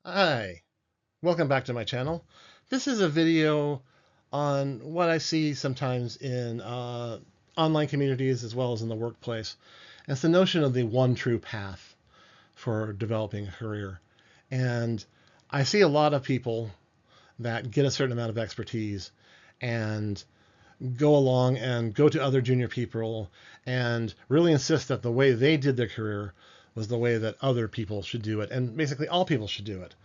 Hi, welcome back to my channel. This is a video on what I see sometimes in online communities as well as in the workplace. And it's the notion of the one true path for developing a career. And I see a lot of people that get a certain amount of expertise and go along and go to other junior people and really insist that the way they did their career was the way that other people should do it, and basically all people should do it.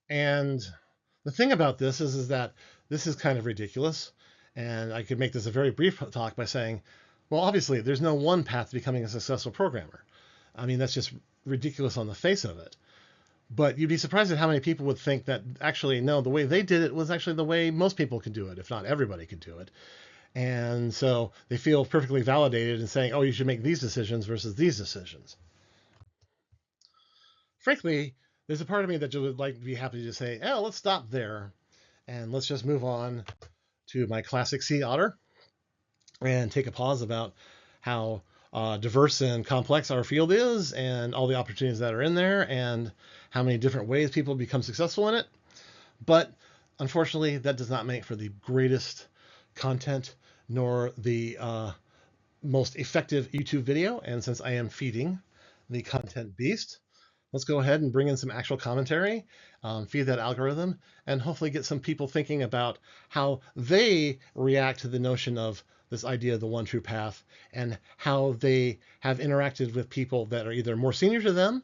And the thing about this is that this is kind of ridiculous. And I could make this a very brief talk by saying, well, obviously, there's no one path to becoming a successful programmer. I mean, that's just ridiculous on the face of it. But you'd be surprised at how many people would think that actually, no, the way they did it was actually the way most people could do it, if not everybody could do it. And so they feel perfectly validated in saying, oh, you should make these decisions versus these decisions. Frankly, there's a part of me that would like to be happy to say, oh, let's stop there and let's just move on to my classic sea otter and take a pause about how diverse and complex our field is and all the opportunities that are in there and how many different ways people become successful in it. But unfortunately, that does not make for the greatest content nor the most effective YouTube video. And since I am feeding the content beast, let's go ahead and bring in some actual commentary, feed that algorithm, and hopefully get some people thinking about how they react to the notion of this idea of the one true path and how they have interacted with people that are either more senior to them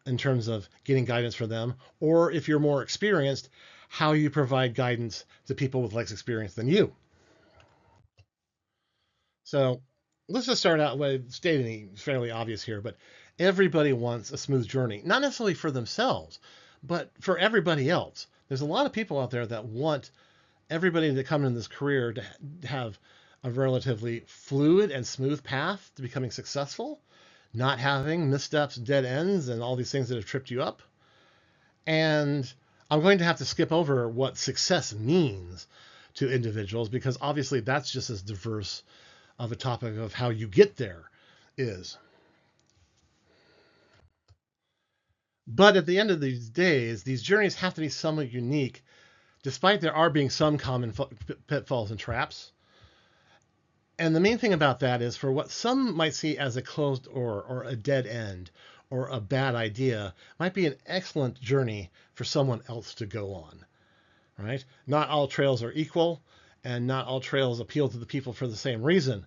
in terms of getting guidance for them, or if you're more experienced, how you provide guidance to people with less experience than you. So let's just start out with stating fairly obvious here, but everybody wants a smooth journey, not necessarily for themselves, but for everybody else. There's a lot of people out there that want everybody to come in this career to have a relatively fluid and smooth path to becoming successful, not having missteps, dead ends, and all these things that have tripped you up. And I'm going to have to skip over what success means to individuals because obviously that's just as diverse of a topic of how you get there is. But at the end of these days, these journeys have to be somewhat unique, despite there are being some common pitfalls and traps. And the main thing about that is for what some might see as a closed door or a dead end or a bad idea might be an excellent journey for someone else to go on, right? Not all trails are equal and not all trails appeal to the people for the same reason,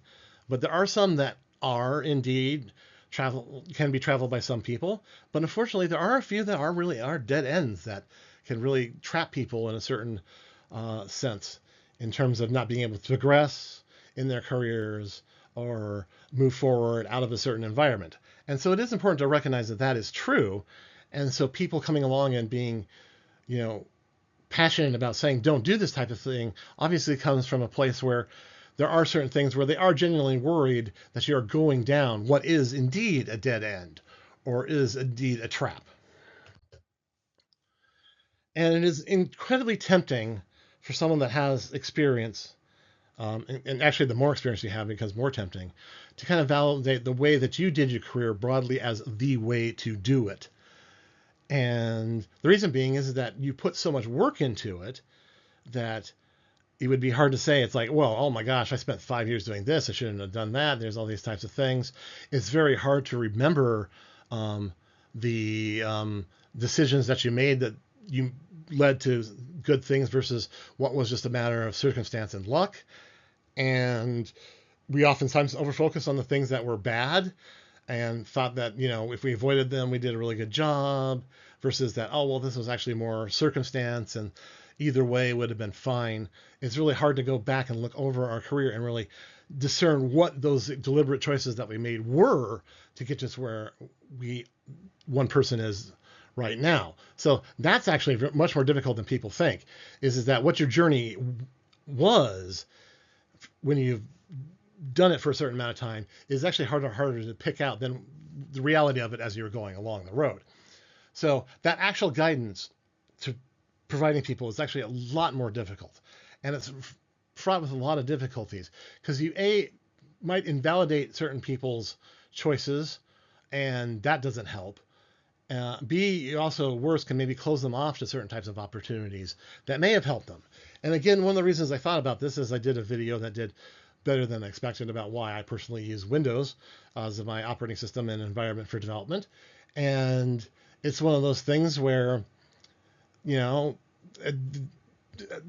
but there are some that are indeed can be traveled by some people, but unfortunately there are a few that are dead ends that can really trap people in a certain sense in terms of not being able to progress in their careers or move forward out of a certain environment. And so it is important to recognize that that is true. And so people coming along and being, you know, passionate about saying don't do this type of thing obviously comes from a place where there are certain things where they are genuinely worried that you're going down what is indeed a dead end or is indeed a trap. And it is incredibly tempting for someone that has experience, and actually the more experience you have becomes more tempting, to kind of validate the way that you did your career broadly as the way to do it. And the reason being is that you put so much work into it that it would be hard to say it's like, well, oh my gosh, I spent 5 years doing this. I shouldn't have done that. There's all these types of things. It's very hard to remember the decisions that you made that you led to good things versus what was just a matter of circumstance and luck. And we oftentimes overfocus on the things that were bad and thought that, you know, if we avoided them, we did a really good job versus that, oh, well, this was actually more circumstance and either way would have been fine. It's really hard to go back and look over our career and really discern what those deliberate choices that we made were to get us where one person is right now. So that's actually much more difficult than people think, is that what your journey was when you've done it for a certain amount of time is actually harder to pick out than the reality of it as you're going along the road. So that actual guidance to providing people is actually a lot more difficult. And it's fraught with a lot of difficulties because you might invalidate certain people's choices and that doesn't help. B, also worse, can maybe close them off to certain types of opportunities that may have helped them. And again, one of the reasons I thought about this is I did a video that did better than expected about why I personally use Windows as my operating system and environment for development. And it's one of those things where, you know,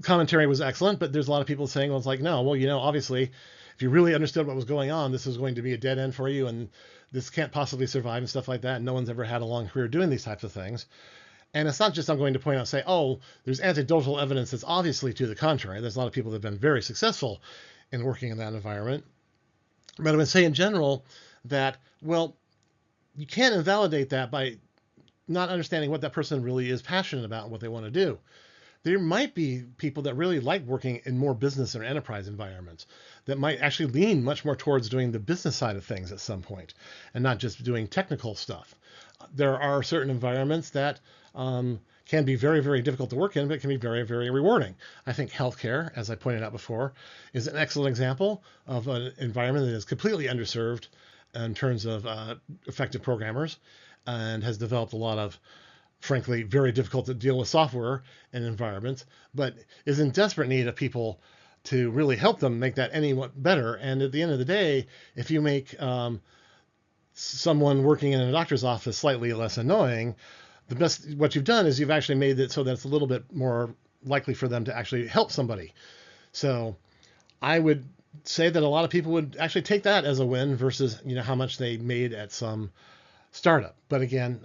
commentary was excellent, but there's a lot of people saying, well, it's like, no, well, obviously, if you really understood what was going on, this is going to be a dead end for you, and this can't possibly survive and stuff like that. And no one's ever had a long career doing these types of things. And it's not just I'm going to point out, say, oh, there's anecdotal evidence that's obviously to the contrary. There's a lot of people that have been very successful in working in that environment. But I would say in general that, well, you can't invalidate that by not understanding what that person really is passionate about and what they want to do. There might be people that really like working in more business or enterprise environments that might actually lean much more towards doing the business side of things at some point and not just doing technical stuff. There are certain environments that can be very, very difficult to work in, but can be very, very rewarding. I think healthcare, as I pointed out before, is an excellent example of an environment that is completely underserved in terms of effective programmers and has developed a lot of, frankly, very difficult to deal with software and environments, but is in desperate need of people to really help them make that any better. And at the end of the day, if you make someone working in a doctor's office slightly less annoying, the best what you've done is you've actually made it so that it's a little bit more likely for them to actually help somebody. So I would say that a lot of people would actually take that as a win versus how much they made at some startup. But again,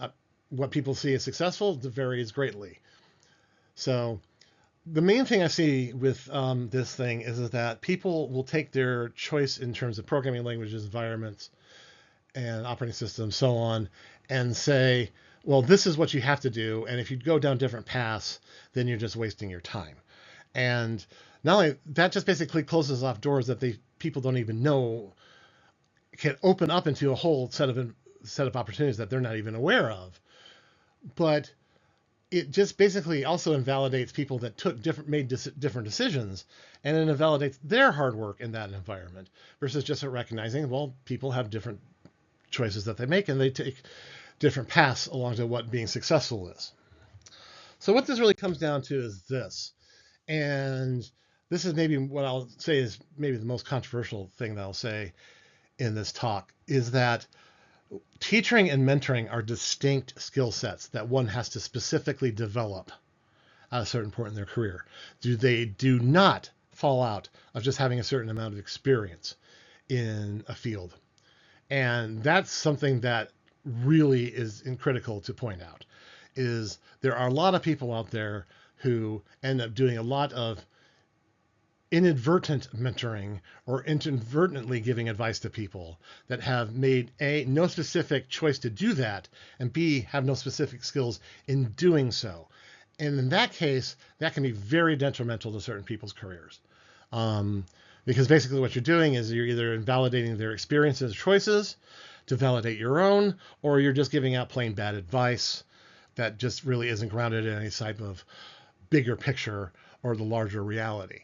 what people see as successful varies greatly. So the main thing I see with this thing is that people will take their choice in terms of programming languages, environments, and operating systems, so on, and say, well, this is what you have to do. And if you go down different paths, then you're just wasting your time. And not only that, just basically closes off doors that people don't even know can open up into a whole set of opportunities that they're not even aware of. But it just basically also invalidates people that made different decisions, and it invalidates their hard work in that environment versus just recognizing, well, people have different choices that they make and they take different paths along to what being successful is. So what this really comes down to is this, and this is maybe what I'll say is maybe the most controversial thing that I'll say in this talk, is that teaching and mentoring are distinct skill sets that one has to specifically develop at a certain point in their career. They do not fall out of just having a certain amount of experience in a field. And that's something that really is critical to point out, is there are a lot of people out there who end up doing a lot of inadvertent mentoring or inadvertently giving advice to people that have made A, no specific choice to do that, and B, have no specific skills in doing so. And in that case, that can be very detrimental to certain people's careers. Because basically what you're doing is you're either invalidating their experiences or choices to validate your own, or you're just giving out plain bad advice that just really isn't grounded in any type of bigger picture or the larger reality.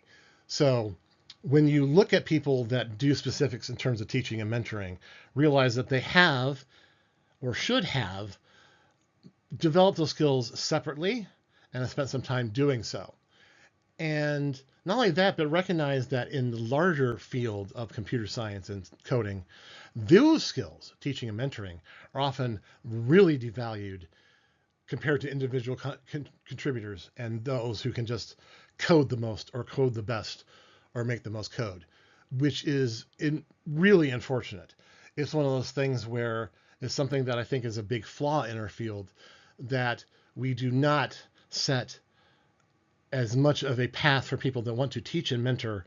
So when you look at people that do specifics in terms of teaching and mentoring, realize that they have or should have developed those skills separately and have spent some time doing so. And not only that, but recognize that in the larger field of computer science and coding, those skills, teaching and mentoring, are often really devalued compared to individual contributors and those who can just code the most or code the best or make the most code, which is really unfortunate. It's one of those things where it's something that I think is a big flaw in our field, that we do not set as much of a path for people that want to teach and mentor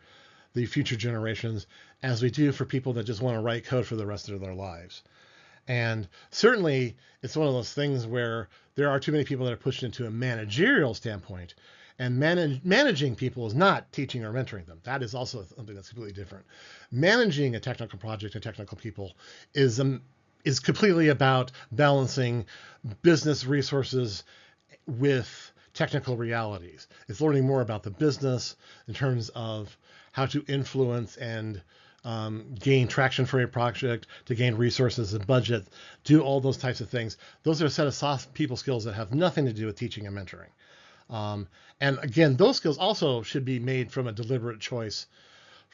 the future generations as we do for people that just want to write code for the rest of their lives. And certainly it's one of those things where there are too many people that are pushed into a managerial standpoint, and managing people is not teaching or mentoring them. That is also something that's completely different. Managing a technical project and technical people is completely about balancing business resources with technical realities. It's learning more about the business in terms of how to influence and gain traction for a project, to gain resources and budget, do all those types of things. Those are a set of soft people skills that have nothing to do with teaching and mentoring. And again, those skills also should be made from a deliberate choice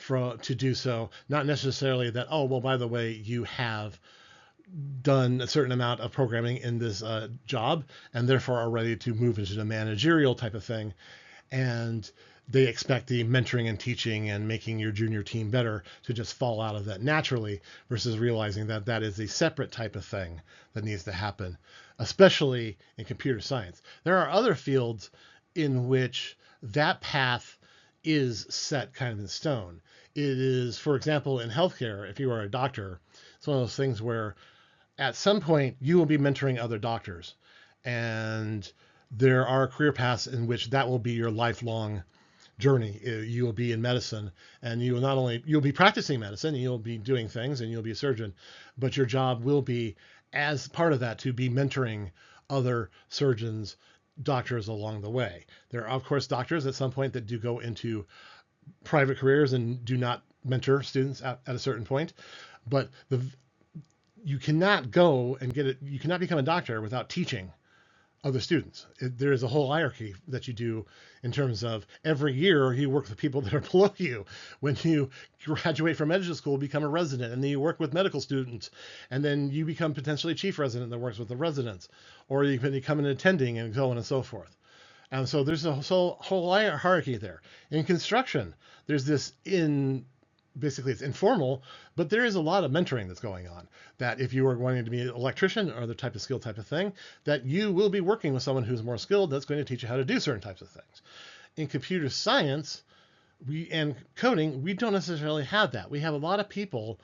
to do so, not necessarily that, oh, well, by the way, you have done a certain amount of programming in this job and therefore are ready to move into the managerial type of thing. And they expect the mentoring and teaching and making your junior team better to just fall out of that naturally, versus realizing that that is a separate type of thing that needs to happen, especially in computer science. There are other fields in which that path is set kind of in stone. It is, for example, in healthcare, if you are a doctor, it's one of those things where at some point you will be mentoring other doctors, and there are career paths in which that will be your lifelong journey. You will be in medicine, and you will not only, you'll be practicing medicine, and you'll be doing things, and you'll be a surgeon, but your job will be, as part of that, to be mentoring other surgeons, doctors along the way. There are, of course, doctors at some point that do go into private careers and do not mentor students at a certain point, but you cannot go and get it. You cannot become a doctor without teaching other students. There is a whole hierarchy that you do in terms of every year you work with people that are below you. When you graduate from medical school, become a resident, and then you work with medical students, and then you become potentially chief resident that works with the residents, or you can become an attending, and so on and so forth. And so there's a whole hierarchy there. In construction, there's this basically it's informal, but there is a lot of mentoring that's going on. That if you are going to be an electrician or other type of skill type of thing, that you will be working with someone who's more skilled that's going to teach you how to do certain types of things. In computer science and coding, we don't necessarily have that. We have a lot of people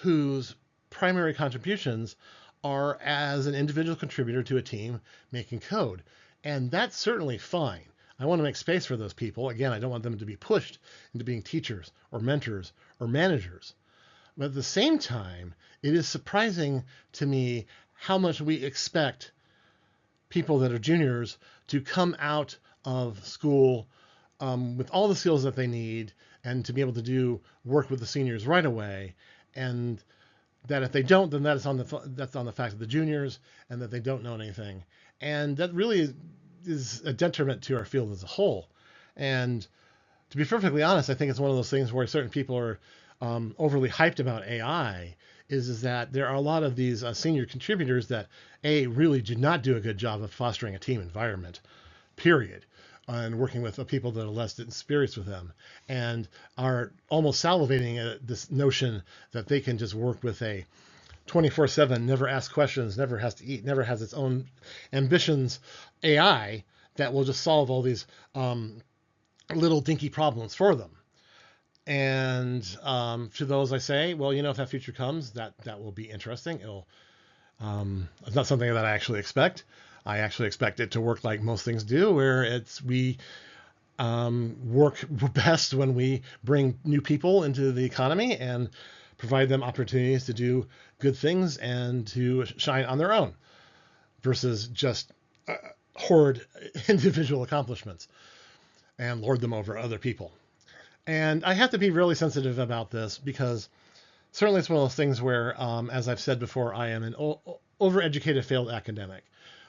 whose primary contributions are as an individual contributor to a team making code. And that's certainly fine. I want to make space for those people. Again, I don't want them to be pushed into being teachers or mentors or managers. But at the same time, it is surprising to me how much we expect people that are juniors to come out of school with all the skills that they need and to be able to work with the seniors right away. And that if they don't, then that's on the fact of the juniors, and that they don't know anything. And that really is a detriment to our field as a whole. And to be perfectly honest, I think it's one of those things where certain people are overly hyped about AI, is that there are a lot of these senior contributors that really do not do a good job of fostering a team environment, period, and working with people that are less experienced with them, and are almost salivating at this notion that they can just work with a 24/7, never ask questions, never has to eat, never has its own ambitions AI that will just solve all these little dinky problems for them. And to those I say, well, if that future comes, that will be interesting. It's not something that I actually expect. I actually expect it to work like most things do, where we work best when we bring new people into the economy and provide them opportunities to do good things and to shine on their own, versus just hoard individual accomplishments and lord them over other people. And I have to be really sensitive about this, because certainly it's one of those things where, as I've said before, I am an overeducated failed academic.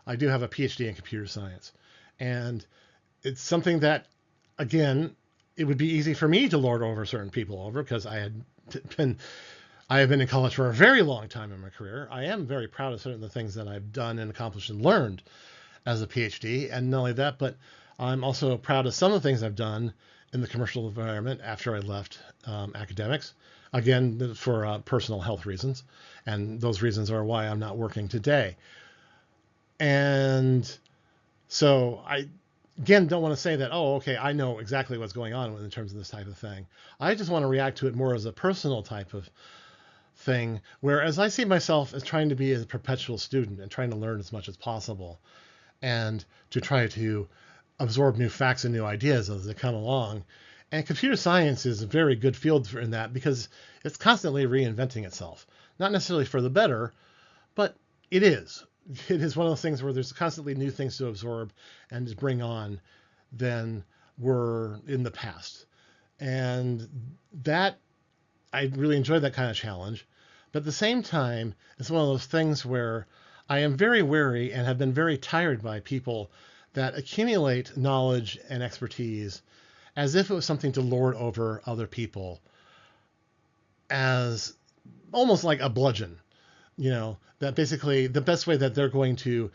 I do have a PhD in computer science. And it's something that, again, it would be easy for me to lord over certain people over, because I have been in college for a very long time in my career. I am very proud of certain of the things that I've done and accomplished and learned as a PhD. And not only that, but I'm also proud of some of the things I've done in the commercial environment after I left academics, again, for personal health reasons. And those reasons are why I'm not working today. And so I, again, don't want to say that, oh, okay, I know exactly what's going on in terms of this type of thing. I just want to react to it more as a personal type of thing, whereas I see myself as trying to be a perpetual student and trying to learn as much as possible, and to try to absorb new facts and new ideas as they come along. And computer science is a very good field in that, because it's constantly reinventing itself. Not necessarily for the better, but it is. It is one of those things where there's constantly new things to absorb and to bring on than were in the past. And that I really enjoy that kind of challenge. But at the same time, it's one of those things where I am very wary and have been very tired by people that accumulate knowledge and expertise as if it was something to lord over other people, as almost like a bludgeon. That basically the best way that they're going to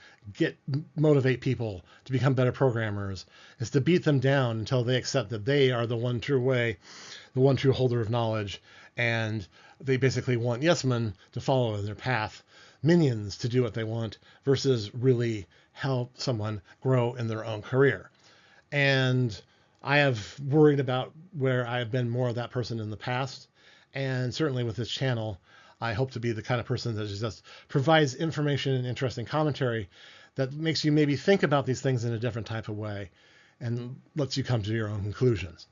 motivate people to become better programmers is to beat them down until they accept that they are the one true way, the one true holder of knowledge, and they basically want yes men to follow in their path, minions to do what they want, versus really help someone grow in their own career. And I have worried about where I have been more of that person in the past, and certainly with this channel, I hope to be the kind of person that just provides information and interesting commentary that makes you maybe think about these things in a different type of way and lets you come to your own conclusions.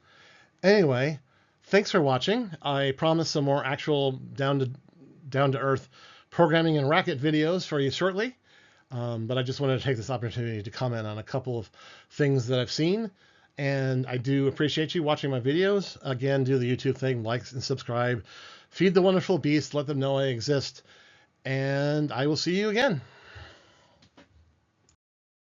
Anyway, thanks for watching. I promise some more actual down to earth programming and Racket videos for you shortly. But I just wanted to take this opportunity to comment on a couple of things that I've seen. And I do appreciate you watching my videos. Again, do the YouTube thing, like and subscribe. Feed the wonderful beast. Let them know I exist. And I will see you again.